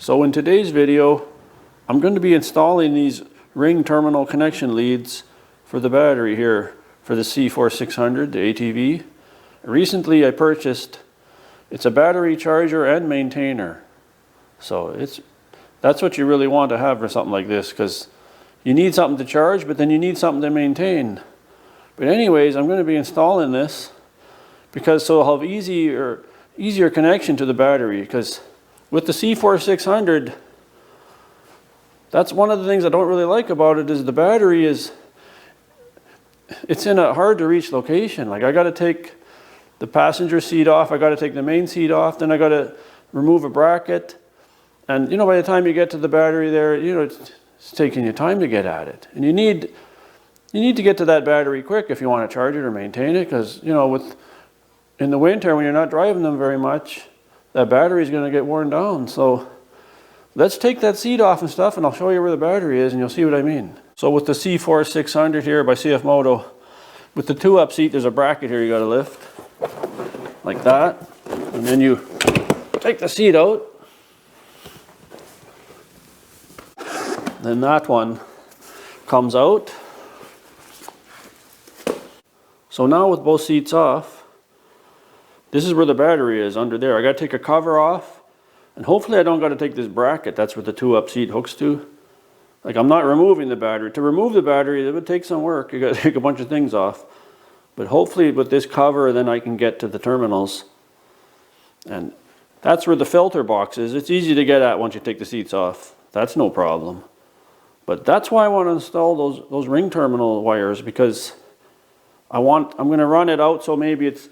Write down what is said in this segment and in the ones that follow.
So in today's video, I'm going to be installing these ring terminal connection leads for the battery here for the Cforce 600, the ATV. Recently I purchased, it's a battery charger and maintainer. So that's what you really want to have for something like this, because you need something to charge, but then you need something to maintain. But anyways, I'm going to be installing this because so I'll have easier connection to the battery, because with the Cforce 600, that's one of the things I don't really like about it, is the battery it's in a hard to reach location. Like I got to take the passenger seat off, I got to take the main seat off, then I got to remove a bracket. And by the time you get to the battery there, it's taking you time to get at it. And you need to get to that battery quick if you want to charge it or maintain it, because in the winter when you're not driving them very much, that battery is going to get worn down. So let's take that seat off and stuff, and I'll show you where the battery is and you'll see what I mean. So with the Cforce 600 here by CF Moto, with the 2-up seat, there's a bracket here you got to lift like that, and then you take the seat out. Then that one comes out. So now with both seats off, this is where the battery is, under there. I got to take a cover off, and hopefully I don't got to take this bracket. That's where the 2-up seat hooks to. Like, I'm not removing the battery. To remove the battery, it would take some work. You got to take a bunch of things off. But hopefully with this cover, then I can get to the terminals. And that's where the filter box is. It's easy to get at once you take the seats off. That's no problem. But that's why I want to install those ring terminal wires, because I'm going to run it out so maybe it's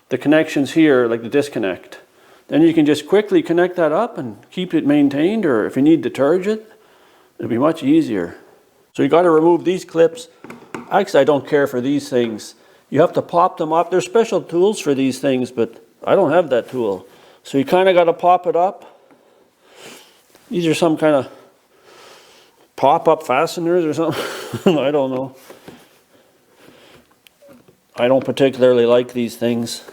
the connections here, like the disconnect. Then you can just quickly connect that up and keep it maintained, or if you need to charge it, it'll be much easier. So you got to remove these clips. Actually, I don't care for these things. You have to pop them up. There's special tools for these things, but I don't have that tool. So you kind of got to pop it up. These are some kind of pop-up fasteners or something. I don't know. I don't particularly like these things.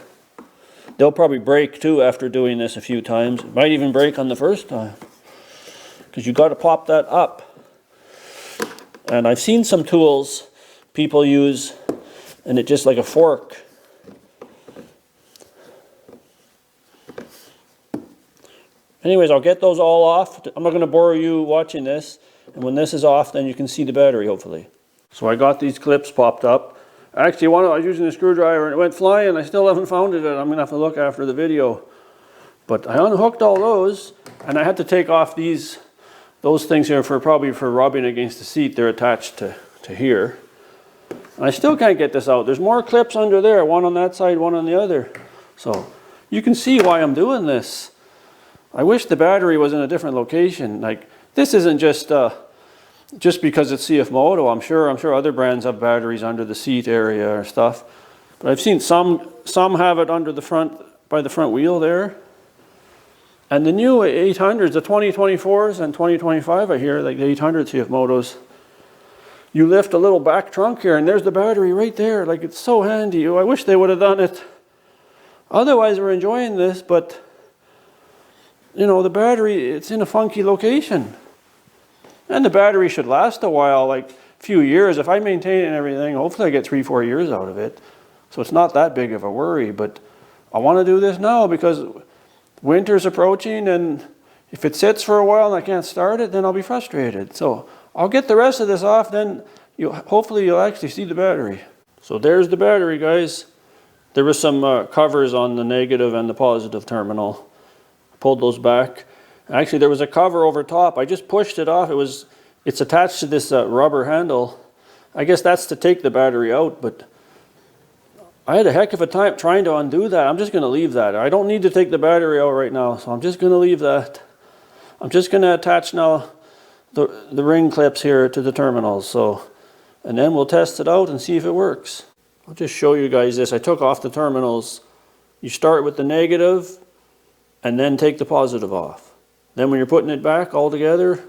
They'll probably break too after doing this a few times. It might even break on the first time, because you got to pop that up. And I've seen some tools people use, and it's just like a fork. Anyways, I'll get those all off. I'm not going to bore you watching this. And when this is off, then you can see the battery, hopefully. So I got these clips popped up. Actually, I was using a screwdriver and it went flying. I still haven't found it. I'm going to have to look after the video. But I unhooked all those, and I had to take off those things here probably for rubbing against the seat. They're attached to here. And I still can't get this out. There's more clips under there, one on that side, one on the other. So you can see why I'm doing this. I wish the battery was in a different location. Like, this isn't just because it's CF Moto. I'm sure other brands have batteries under the seat area or stuff. But I've seen some have it under the front, by the front wheel there. And the new 800s, the 2024s and 2025, I hear, like the 800 CF Motos, you lift a little back trunk here and there's the battery right there. Like, it's so handy. I wish they would have done it. Otherwise, we're enjoying this, but the battery, it's in a funky location. And the battery should last a while, like a few years. If I maintain it and everything, hopefully I get 3-4 years out of it. So it's not that big of a worry, but I want to do this now because winter's approaching, and if it sits for a while and I can't start it, then I'll be frustrated. So I'll get the rest of this off, then hopefully you'll actually see the battery. So there's the battery, guys. There was some covers on the negative and the positive terminal. I pulled those back. Actually, there was a cover over top. I just pushed it off. It's attached to this rubber handle. I guess that's to take the battery out, but I had a heck of a time trying to undo that. I'm just going to leave that. I don't need to take the battery out right now, so I'm just going to leave that. I'm just going to attach now the ring clips here to the terminals. And then we'll test it out and see if it works. I'll just show you guys this. I took off the terminals. You start with the negative and then take the positive off. Then when you're putting it back all together,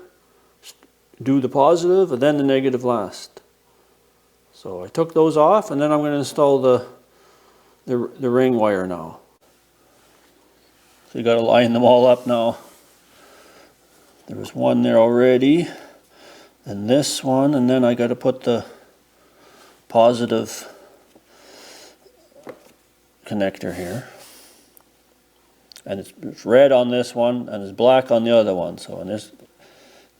do the positive and then the negative last. So I took those off, and then I'm going to install the ring wire now. So you got to line them all up now. There was one there already, and this one, and then I got to put the positive connector here. And it's red on this one, and it's black on the other one. So in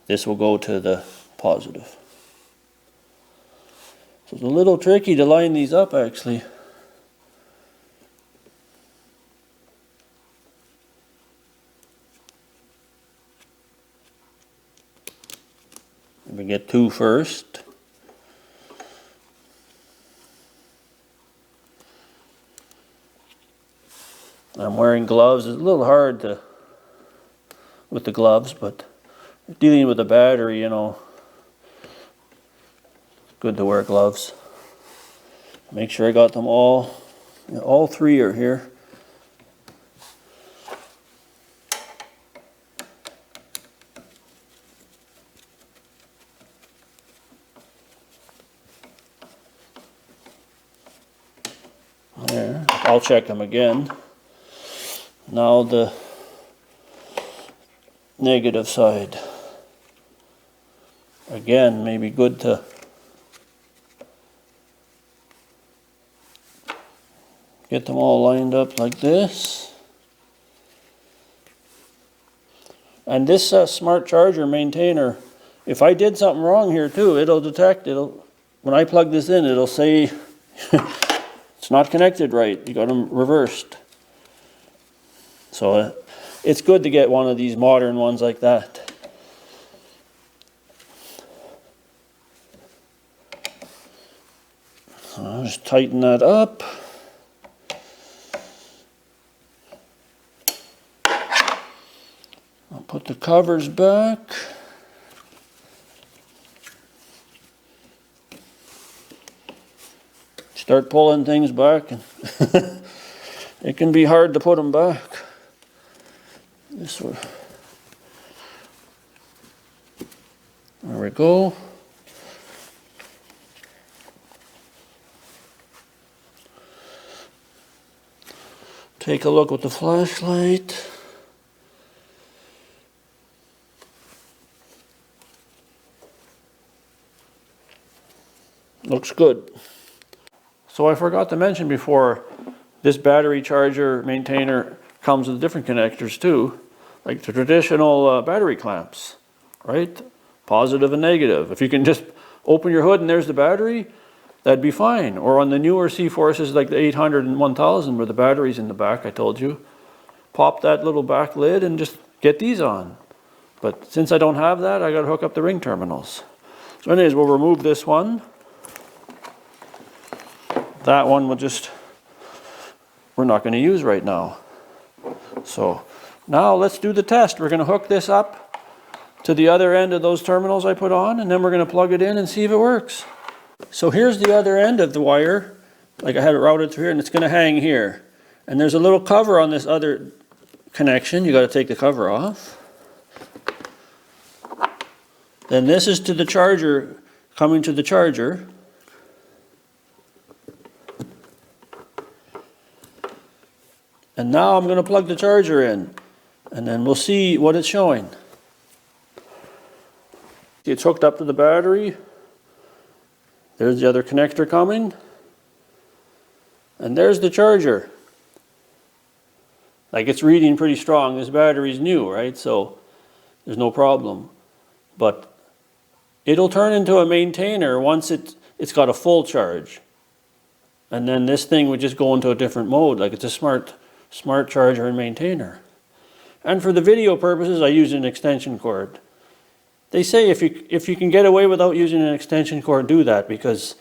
this will go to the positive. So it's a little tricky to line these up, actually. We get two first. I'm wearing gloves. It's a little hard with the gloves, but dealing with a battery, you know, it's good to wear gloves. Make sure I got them all. All three are here. There. I'll check them again. Now the negative side. Again, maybe good to get them all lined up like this. And this smart charger maintainer, if I did something wrong here too, it'll detect, when I plug this in, it'll say it's not connected right, you got them reversed. So it's good to get one of these modern ones like that. So I'll just tighten that up. I'll put the covers back. Start pulling things back, and it can be hard to put them back. This one. There we go. Take a look with the flashlight. Looks good. So I forgot to mention before, this battery charger maintainer comes with different connectors too, like the traditional battery clamps, right? Positive and negative. If you can just open your hood and there's the battery, that'd be fine. Or on the newer Cforces like the 800 and 1000 where the battery's in the back, I told you, pop that little back lid and just get these on. But since I don't have that, I got to hook up the ring terminals. So anyways, we'll remove this one. That one we're not going to use right now. So now let's do the test. We're going to hook this up to the other end of those terminals I put on, and then we're going to plug it in and see if it works. So here's the other end of the wire, like I had it routed through here, and it's going to hang here. And there's a little cover on this other connection. You got to take the cover off. Then this is to the charger, coming to the charger. And now I'm going to plug the charger in, and then we'll see what it's showing. It's hooked up to the battery. There's the other connector coming. And there's the charger. Like, it's reading pretty strong. This battery's new, right? So there's no problem. But it'll turn into a maintainer once it's got a full charge. And then this thing would just go into a different mode, like it's a smart charger and maintainer. And for the video purposes, I use an extension cord. They say if you can get away without using an extension cord, do that, because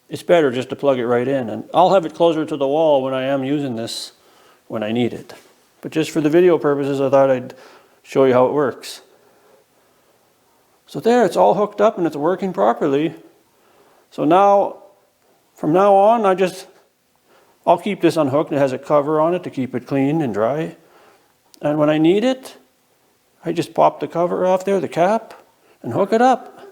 it's better just to plug it right in. And I'll have it closer to the wall when I am using this when I need it. But just for the video purposes, I thought I'd show you how it works. So there, it's all hooked up and it's working properly. So now, from now on, I'll keep this unhooked. It has a cover on it to keep it clean and dry. And when I need it, I just pop the cover off there, the cap, and hook it up.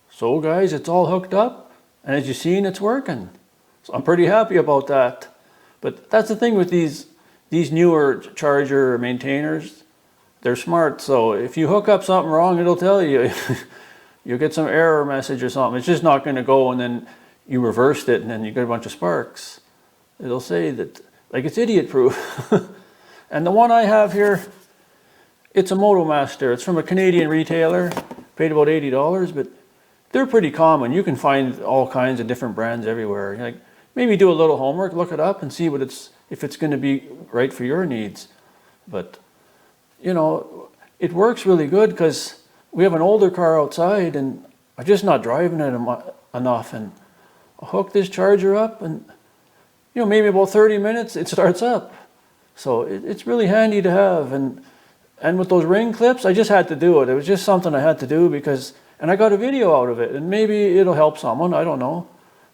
So guys, it's all hooked up, and as you've seen, it's working. So I'm pretty happy about that. But that's the thing with these newer charger maintainers. they're smart. So if you hook up something wrong, it'll tell you. You'll get some error message or something. It's just not going to go and then you reversed it and then you get a bunch of sparks. It'll say that, like, it's idiot proof. And the one I have here, it's a MotoMaster. It's from a Canadian retailer. Paid about $80, but they're pretty common. You can find all kinds of different brands everywhere. Like, maybe do a little homework, look it up and see what if it's going to be right for your needs. But, you know, it works really good because we have an older car outside and I'm just not driving it enough. And I'll hook this charger up and, you know, maybe about 30 minutes it starts up. So it's really handy to have. And with those ring clips, I just had to do it. It was just something I had to do because, and I got a video out of it and maybe it'll help someone, I don't know.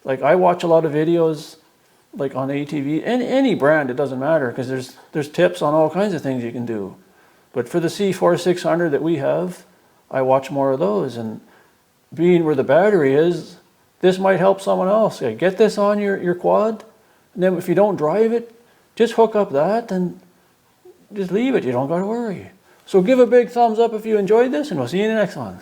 Like, I watch a lot of videos like on ATV, any brand, it doesn't matter because there's tips on all kinds of things you can do. But for the Cforce 600 that we have, I watch more of those, and being where the battery is, this might help someone else. Yeah, get this on your quad, and then if you don't drive it, just hook up that and just leave it. You don't got to worry. So give a big thumbs up if you enjoyed this, and we'll see you in the next one.